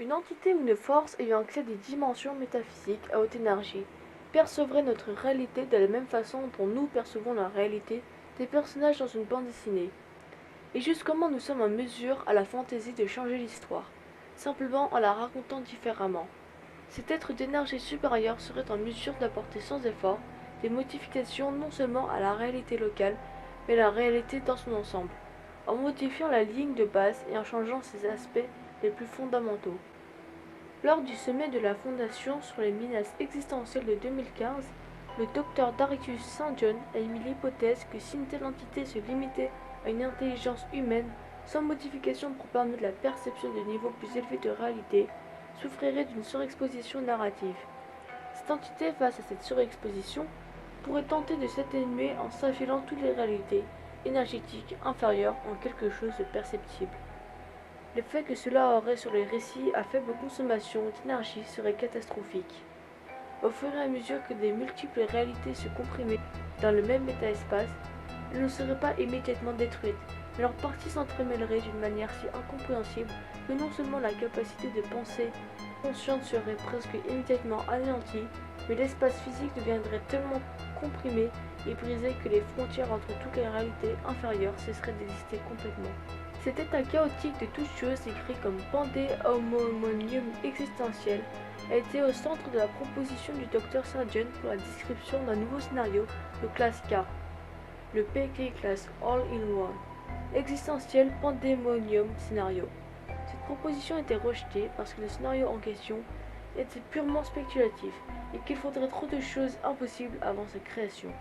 Une entité ou une force ayant accès à des dimensions métaphysiques à haute énergie percevrait notre réalité de la même façon dont nous percevons la réalité des personnages dans une bande dessinée. Et juste comment nous sommes en mesure à la fantaisie de changer l'histoire, simplement en la racontant différemment. Cet être d'énergie supérieure serait en mesure d'apporter sans effort des modifications non seulement à la réalité locale, mais à la réalité dans son ensemble, en modifiant la ligne de base et en changeant ses aspects les plus fondamentaux. Lors du sommet de la Fondation sur les menaces existentielles de 2015, le docteur Darius St. John a émis l'hypothèse que si une telle entité se limitait à une intelligence humaine sans modification pour permettre la perception de niveaux plus élevés de réalité, souffrirait d'une surexposition narrative. Cette entité, face à cette surexposition, pourrait tenter de s'atténuer en s'affilant toutes les réalités énergétiques inférieures en quelque chose de perceptible. L'effet que cela aurait sur les récits à faible consommation d'énergie serait catastrophique. Au fur et à mesure que des multiples réalités se comprimaient dans le même métaespace, elles ne seraient pas immédiatement détruites, mais leurs parties s'entremêleraient d'une manière si incompréhensible que non seulement la capacité de pensée consciente serait presque immédiatement anéantie, mais l'espace physique deviendrait tellement comprimé et brisé que les frontières entre toutes les réalités inférieures cesseraient d'exister complètement. Cet état chaotique de toutes choses, écrit comme pandémonium existentiel, a été au centre de la proposition du Dr St. John pour la description d'un nouveau scénario de classe K, le PK Class All-in-One, existentiel pandémonium scénario. Cette proposition a été rejetée parce que le scénario en question était purement spéculatif et qu'il faudrait trop de choses impossibles avant sa création.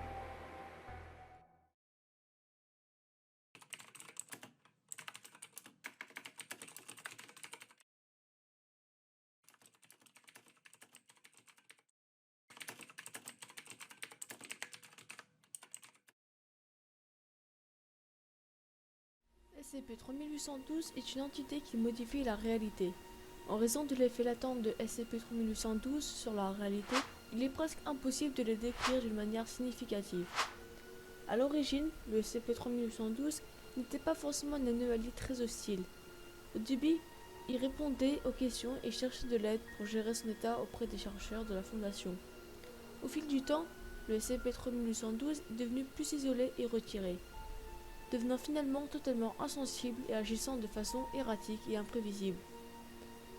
SCP-3812 est une entité qui modifie la réalité. En raison de l'effet latent de SCP-3812 sur la réalité, il est presque impossible de le décrire d'une manière significative. A l'origine, le SCP-3812 n'était pas forcément une anomalie très hostile. Au début, il répondait aux questions et cherchait de l'aide pour gérer son état auprès des chercheurs de la Fondation. Au fil du temps, le SCP-3812 est devenu plus isolé et retiré, devenant finalement totalement insensible et agissant de façon erratique et imprévisible.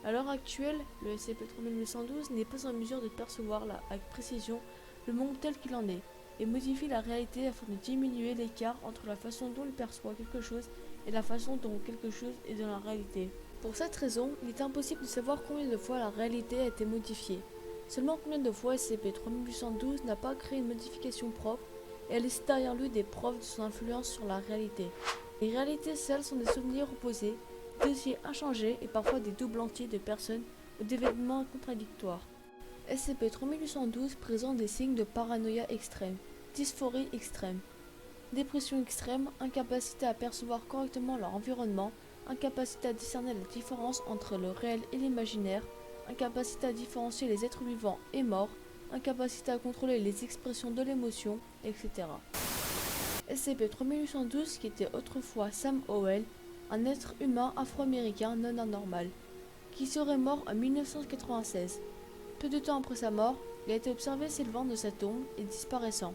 À l'heure actuelle, le SCP-3812 n'est pas en mesure de percevoir avec précision le monde tel qu'il en est, et modifie la réalité afin de diminuer l'écart entre la façon dont il perçoit quelque chose et la façon dont quelque chose est dans la réalité. Pour cette raison, il est impossible de savoir combien de fois la réalité a été modifiée. Seulement combien de fois SCP-3812 n'a pas créé une modification propre et a laissé derrière lui des preuves de son influence sur la réalité. Les réalités seules sont des souvenirs opposés, des dossiers inchangés et parfois des doubles entiers de personnes ou d'événements contradictoires. SCP-3812 présente des signes de paranoïa extrême, dysphorie extrême, dépression extrême, incapacité à percevoir correctement leur environnement, incapacité à discerner la différence entre le réel et l'imaginaire, incapacité à différencier les êtres vivants et morts, incapacité à contrôler les expressions de l'émotion, etc. SCP-3812, qui était autrefois Sam Howell, un être humain afro-américain non anormal, qui serait mort en 1996. Peu de temps après sa mort, il a été observé s'élevant de sa tombe et disparaissant.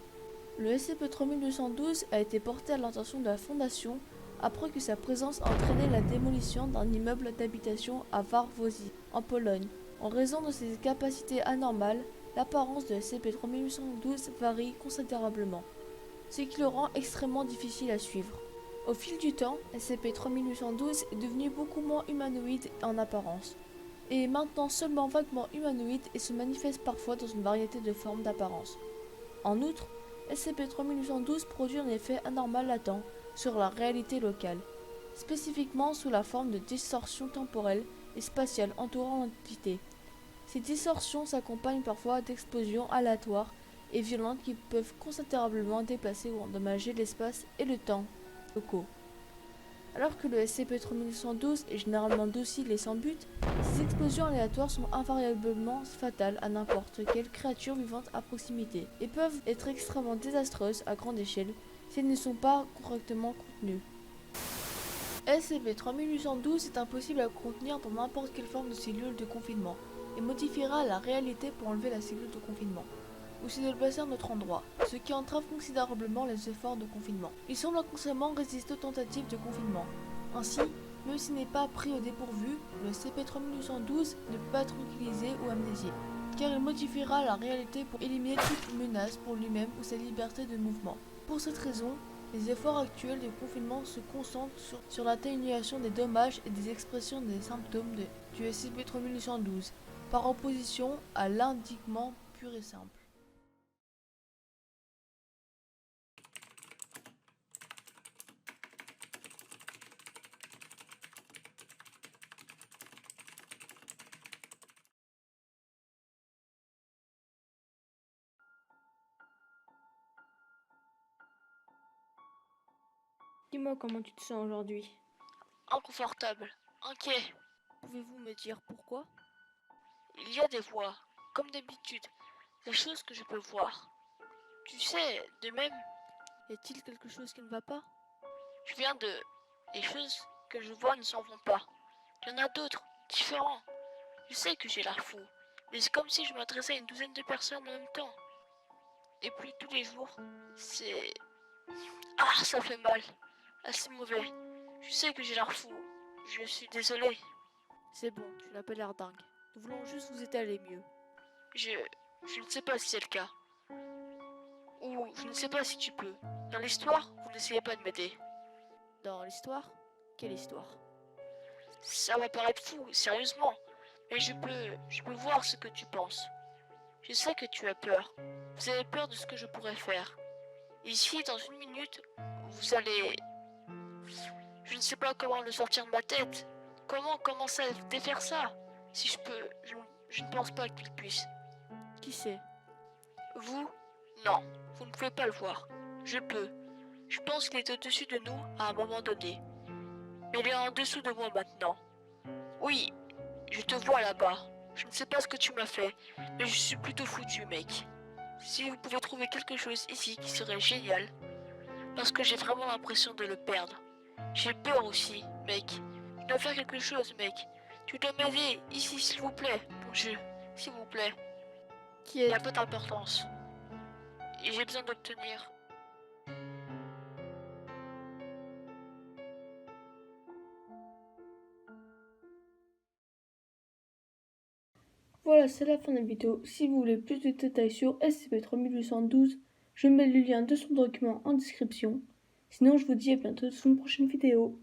Le SCP-3212 a été porté à l'attention de la Fondation après que sa présence a entraîné la démolition d'un immeuble d'habitation à Warszawę, en Pologne. En raison de ses capacités anormales, l'apparence de SCP-3812 varie considérablement, ce qui le rend extrêmement difficile à suivre. Au fil du temps, SCP-3812 est devenu beaucoup moins humanoïde en apparence, et est maintenant seulement vaguement humanoïde et se manifeste parfois dans une variété de formes d'apparence. En outre, SCP-3812 produit un effet anormal latent sur la réalité locale, spécifiquement sous la forme de distorsions temporelles et spatiales entourant l'entité. Ces distorsions s'accompagnent parfois d'explosions aléatoires et violentes qui peuvent considérablement déplacer ou endommager l'espace et le temps locaux. Alors que le SCP-3812 est généralement docile et sans but, ces explosions aléatoires sont invariablement fatales à n'importe quelle créature vivante à proximité et peuvent être extrêmement désastreuses à grande échelle si elles ne sont pas correctement contenues. SCP-3812 est impossible à contenir dans n'importe quelle forme de cellule de confinement et modifiera la réalité pour enlever la cellule de confinement, ou se déplacer à un autre endroit, ce qui entrave considérablement les efforts de confinement. Il semble inconsciemment résister aux tentatives de confinement. Ainsi, même s'il n'est pas pris au dépourvu, le SCP-3812 ne peut pas être utilisé ou amnésié, car il modifiera la réalité pour éliminer toute menace pour lui-même ou sa liberté de mouvement. Pour cette raison, les efforts actuels de confinement se concentrent sur l'atténuation des dommages et des expressions des symptômes du SCP-3812, par opposition à l'indiquement pur et simple. Dis-moi comment tu te sens aujourd'hui. Inconfortable, inquiet. Pouvez-vous me dire pourquoi? Il y a des voix, comme d'habitude, des choses que je peux voir. Tu sais, de même, Y a-t-il quelque chose qui ne va pas? je viens de... Les choses que je vois ne s'en vont pas. Il y en a d'autres, différents. Je sais que j'ai l'air fou, mais c'est comme si je m'adressais à une douzaine de personnes en même temps. Et puis tous les jours, c'est... Ah, ça fait mal. Assez mauvais. Je sais que j'ai l'air fou. Je suis désolé. C'est bon, tu n'as pas l'air dingue. Nous voulons juste vous aider à aller mieux. Je... Je ne sais pas si c'est le cas. Ou je ne sais pas si tu peux. Dans l'histoire, vous n'essayez pas de m'aider. Dans l'histoire? Quelle histoire? Ça va paraître fou, sérieusement. Mais je peux voir ce que tu penses. Je sais que tu as peur. Vous avez peur de ce que je pourrais faire. Ici, dans une minute, vous allez... Je ne sais pas comment le sortir de ma tête. Comment commencer à défaire ça? Si je peux, je ne pense pas qu'il puisse. Qui sait? Vous? Non, vous ne pouvez pas le voir. Je peux. Je pense qu'il est au-dessus de nous à un moment donné. Mais il est en dessous de moi maintenant. Oui, je te vois là-bas. Je ne sais pas ce que tu m'as fait, mais je suis plutôt foutu, mec. Si vous pouvez trouver quelque chose ici qui serait génial, parce que j'ai vraiment l'impression de le perdre. J'ai peur aussi, mec. Tu dois faire quelque chose, mec. Tu dois m'aider, ici, s'il vous plaît, mon jeu. S'il vous plaît. Qui Il y est... a peu d'importance. Et j'ai besoin d'obtenir. Voilà, c'est la fin de la vidéo. Si vous voulez plus de détails sur SCP-3812, je mets le lien de son document en description. Sinon, je vous dis à bientôt sur une prochaine vidéo.